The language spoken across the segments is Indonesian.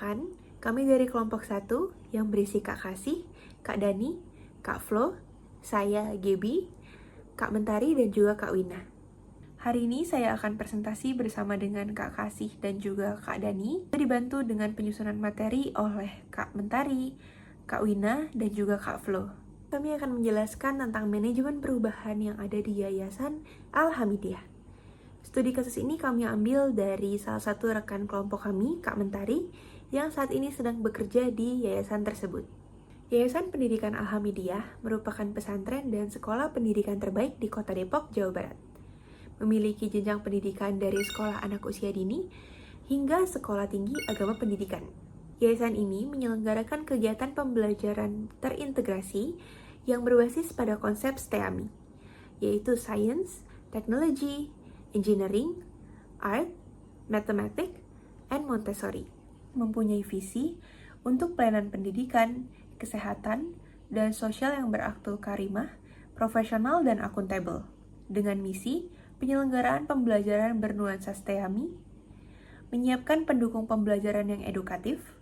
Perkenalkan, kami dari kelompok 1 yang berisi Kak Kasih, Kak Dani, Kak Flo, saya Gebi, Kak Mentari, dan juga Kak Wina. Hari ini saya akan presentasi bersama dengan Kak Kasih dan juga Kak Dani, dibantu dengan penyusunan materi oleh Kak Mentari, Kak Wina, dan juga Kak Flo. Kami akan menjelaskan tentang manajemen perubahan yang ada di Yayasan Al-Hamidiyah. Studi kasus ini kami ambil dari salah satu rekan kelompok kami, Kak Mentari, yang saat ini sedang bekerja di yayasan tersebut. Yayasan Pendidikan Al-Hamidiyah merupakan pesantren dan sekolah pendidikan terbaik di Kota Depok, Jawa Barat. Memiliki jenjang pendidikan dari sekolah anak usia dini hingga sekolah tinggi agama pendidikan. Yayasan ini menyelenggarakan kegiatan pembelajaran terintegrasi yang berbasis pada konsep STEAMI, yaitu Science, Technology, Engineering, Art, Mathematics, and Montessori. Mempunyai visi untuk pelayanan pendidikan, kesehatan, dan sosial yang berakhlak karimah, profesional, dan akuntabel. Dengan misi penyelenggaraan pembelajaran bernuansa STEAMI, menyiapkan pendukung pembelajaran yang edukatif,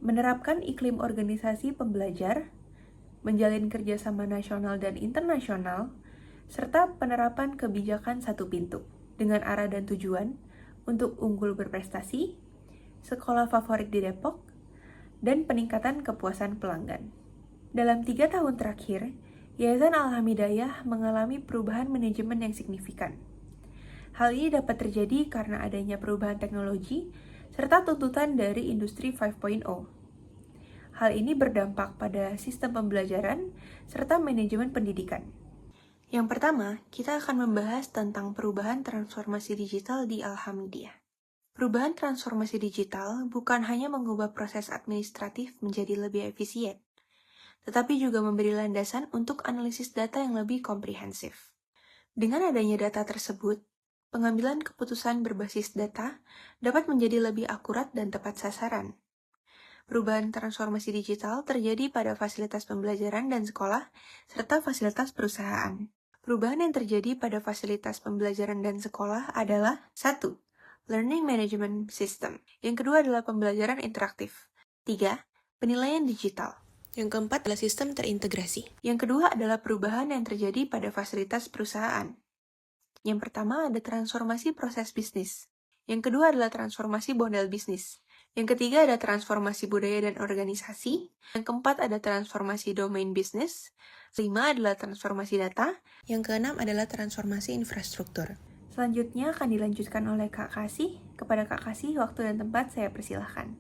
menerapkan iklim organisasi pembelajar, menjalin kerjasama nasional dan internasional, serta penerapan kebijakan satu pintu dengan arah dan tujuan untuk unggul berprestasi, sekolah favorit di Depok, dan peningkatan kepuasan pelanggan. Dalam 3 tahun terakhir, Yayasan Al-Hamidiyah mengalami perubahan manajemen yang signifikan. Hal ini dapat terjadi karena adanya perubahan teknologi serta tuntutan dari industri 5.0. Hal ini berdampak pada sistem pembelajaran serta manajemen pendidikan. Yang pertama, kita akan membahas tentang perubahan transformasi digital di Al-Hamidiyah. Perubahan transformasi digital bukan hanya mengubah proses administratif menjadi lebih efisien, tetapi juga memberi landasan untuk analisis data yang lebih komprehensif. Dengan adanya data tersebut, pengambilan keputusan berbasis data dapat menjadi lebih akurat dan tepat sasaran. Perubahan transformasi digital terjadi pada fasilitas pembelajaran dan sekolah, serta fasilitas perusahaan. Perubahan yang terjadi pada fasilitas pembelajaran dan sekolah adalah 1. Learning Management System. Yang kedua adalah pembelajaran interaktif. 3. Penilaian digital. Yang keempat adalah sistem terintegrasi. Yang kedua adalah perubahan yang terjadi pada fasilitas perusahaan. Yang pertama ada transformasi proses bisnis. Yang kedua adalah transformasi model bisnis. Yang ketiga ada transformasi budaya dan organisasi. Yang keempat ada transformasi domain bisnis. Kelima adalah transformasi data. Yang keenam adalah transformasi infrastruktur. Selanjutnya akan dilanjutkan oleh Kak Kasih. Kepada Kak Kasih, waktu dan tempat saya persilahkan.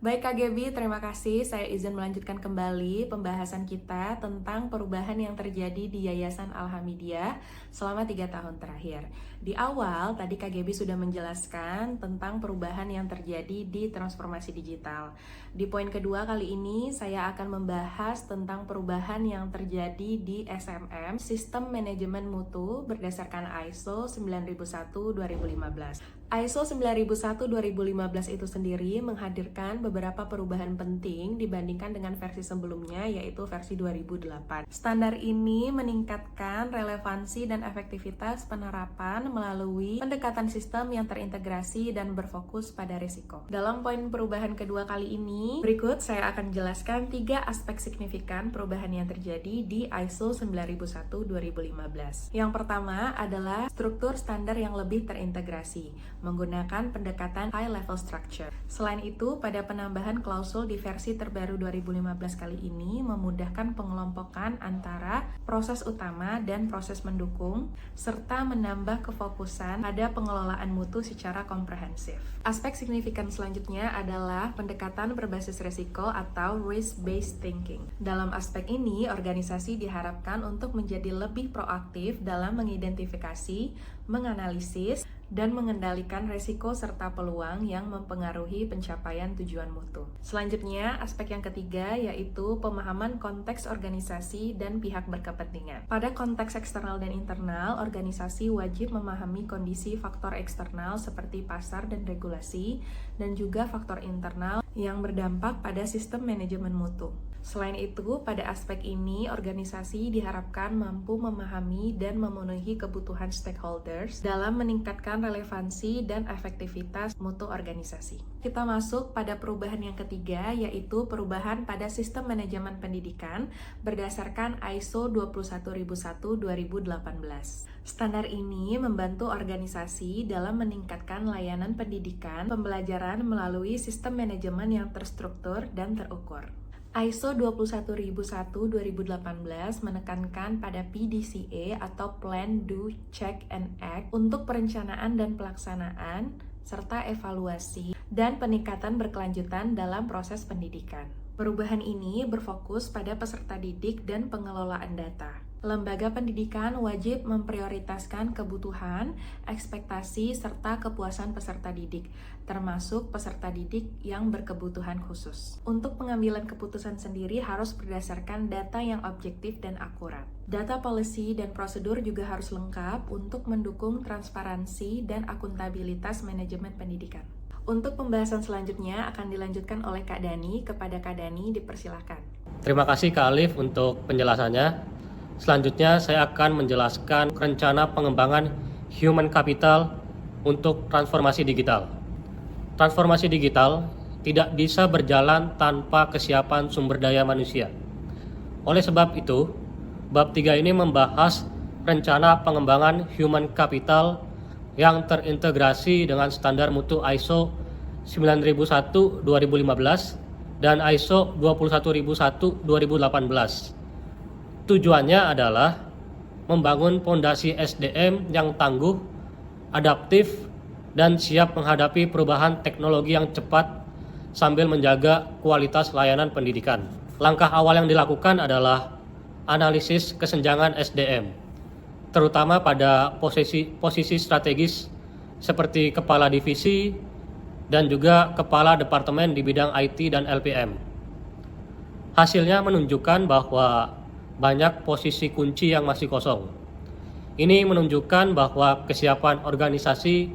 Baik Kak Gebi, terima kasih. Saya izin melanjutkan kembali pembahasan kita tentang perubahan yang terjadi di Yayasan Al-Hamidiyah selama 3 tahun terakhir. Di awal, tadi Kak Gebi sudah menjelaskan tentang perubahan yang terjadi di transformasi digital. Di poin kedua kali ini, saya akan membahas tentang perubahan yang terjadi di SMM, Sistem Manajemen Mutu berdasarkan ISO 9001-2015. ISO 9001-2015 itu sendiri menghadirkan beberapa perubahan penting dibandingkan dengan versi sebelumnya, yaitu versi 2008. Standar ini meningkatkan relevansi dan efektivitas penerapan melalui pendekatan sistem yang terintegrasi dan berfokus pada risiko. Dalam poin perubahan kedua kali ini, berikut saya akan jelaskan 3 aspek signifikan perubahan yang terjadi di ISO 9001-2015. Yang pertama adalah struktur standar yang lebih terintegrasi, menggunakan pendekatan high level structure. Selain itu, pada penambahan klausul di versi terbaru 2015 kali ini memudahkan pengelompokan antara proses utama dan proses mendukung, serta menambah kefokusan pada pengelolaan mutu secara komprehensif. Aspek signifikan selanjutnya adalah pendekatan berbasis risiko atau risk-based thinking. Dalam aspek ini, organisasi diharapkan untuk menjadi lebih proaktif dalam mengidentifikasi, menganalisis, dan mengendalikan risiko serta peluang yang mempengaruhi pencapaian tujuan mutu. Selanjutnya, aspek yang ketiga yaitu pemahaman konteks organisasi dan pihak berkepentingan. Pada konteks eksternal dan internal, organisasi wajib memahami kondisi faktor eksternal seperti pasar dan regulasi, dan juga faktor internal yang berdampak pada sistem manajemen mutu. Selain itu, pada aspek ini, organisasi diharapkan mampu memahami dan memenuhi kebutuhan stakeholders dalam meningkatkan relevansi dan efektivitas mutu organisasi. Kita masuk pada perubahan yang ketiga, yaitu perubahan pada sistem manajemen pendidikan berdasarkan ISO 21001-2018. Standar ini membantu organisasi dalam meningkatkan layanan pendidikan pembelajaran melalui sistem manajemen yang terstruktur dan terukur. ISO 21001-2018 menekankan pada PDCA atau Plan, Do, Check, and Act untuk perencanaan dan pelaksanaan, serta evaluasi dan peningkatan berkelanjutan dalam proses pendidikan. Perubahan ini berfokus pada peserta didik dan pengelolaan data. Lembaga pendidikan wajib memprioritaskan kebutuhan, ekspektasi, serta kepuasan peserta didik, termasuk peserta didik yang berkebutuhan khusus. Untuk pengambilan keputusan sendiri harus berdasarkan data yang objektif dan akurat. Data policy dan prosedur juga harus lengkap untuk mendukung transparansi dan akuntabilitas manajemen pendidikan. Untuk pembahasan selanjutnya akan dilanjutkan oleh Kak Dani. Kepada Kak Dani, dipersilahkan. Terima kasih Kak Alif untuk penjelasannya. Selanjutnya saya akan menjelaskan rencana pengembangan human capital untuk transformasi digital. Transformasi digital tidak bisa berjalan tanpa kesiapan sumber daya manusia. Oleh sebab itu, bab 3 ini membahas rencana pengembangan human capital yang terintegrasi dengan standar mutu ISO 9001-2015 dan ISO 21001-2018. Tujuannya adalah membangun fondasi SDM yang tangguh, adaptif, dan siap menghadapi perubahan teknologi yang cepat sambil menjaga kualitas layanan pendidikan. Langkah awal yang dilakukan adalah analisis kesenjangan SDM, terutama pada posisi strategis seperti kepala divisi dan juga kepala departemen di bidang IT dan LPM. Hasilnya menunjukkan bahwa banyak posisi kunci yang masih kosong. Ini menunjukkan bahwa kesiapan organisasi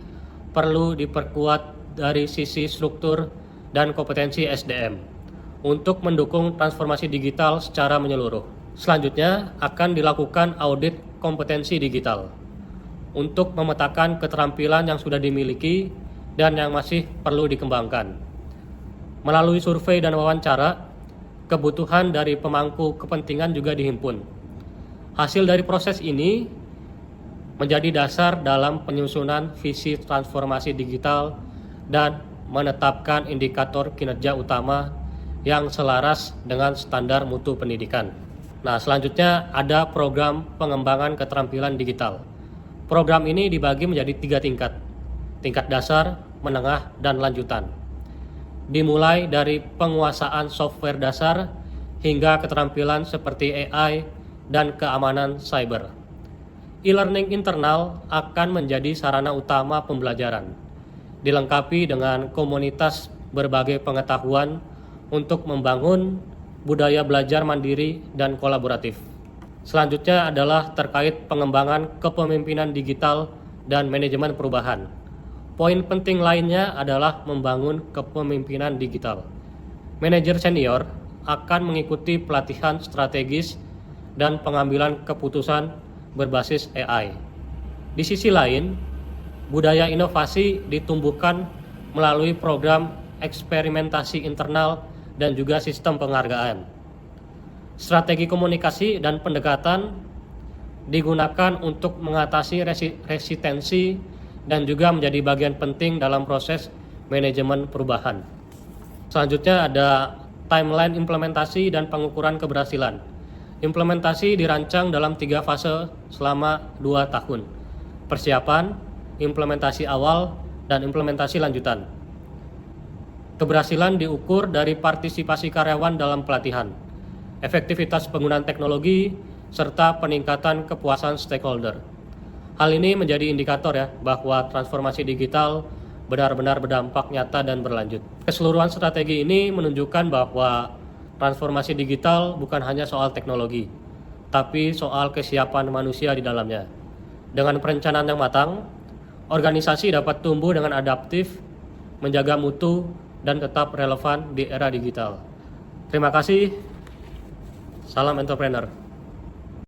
perlu diperkuat dari sisi struktur dan kompetensi SDM untuk mendukung transformasi digital secara menyeluruh. Selanjutnya akan dilakukan audit kompetensi digital untuk memetakan keterampilan yang sudah dimiliki dan yang masih perlu dikembangkan. Melalui survei dan wawancara, kebutuhan dari pemangku kepentingan juga dihimpun. Hasil dari proses ini menjadi dasar dalam penyusunan visi transformasi digital dan menetapkan indikator kinerja utama yang selaras dengan standar mutu pendidikan. Nah, selanjutnya ada program pengembangan keterampilan digital. Program ini dibagi menjadi 3 tingkat. Tingkat dasar, menengah, dan lanjutan. Dimulai dari penguasaan software dasar hingga keterampilan seperti AI dan keamanan cyber. E-learning internal akan menjadi sarana utama pembelajaran, dilengkapi dengan komunitas berbagai pengetahuan untuk membangun budaya belajar mandiri dan kolaboratif. Selanjutnya adalah terkait pengembangan kepemimpinan digital dan manajemen perubahan. Poin penting lainnya adalah membangun kepemimpinan digital. Manajer senior akan mengikuti pelatihan strategis dan pengambilan keputusan berbasis AI. Di sisi lain, budaya inovasi ditumbuhkan melalui program eksperimentasi internal dan juga sistem penghargaan. Strategi komunikasi dan pendekatan digunakan untuk mengatasi resistensi dan juga menjadi bagian penting dalam proses manajemen perubahan. Selanjutnya ada timeline implementasi dan pengukuran keberhasilan. Implementasi dirancang dalam 3 fase selama 2 tahun. Persiapan, implementasi awal, dan implementasi lanjutan. Keberhasilan diukur dari partisipasi karyawan dalam pelatihan, efektivitas penggunaan teknologi, serta peningkatan kepuasan stakeholder. Hal ini menjadi indikator bahwa transformasi digital benar-benar berdampak nyata dan berlanjut. Keseluruhan strategi ini menunjukkan bahwa transformasi digital bukan hanya soal teknologi, tapi soal kesiapan manusia di dalamnya. Dengan perencanaan yang matang, organisasi dapat tumbuh dengan adaptif, menjaga mutu, dan tetap relevan di era digital. Terima kasih. Salam entrepreneur.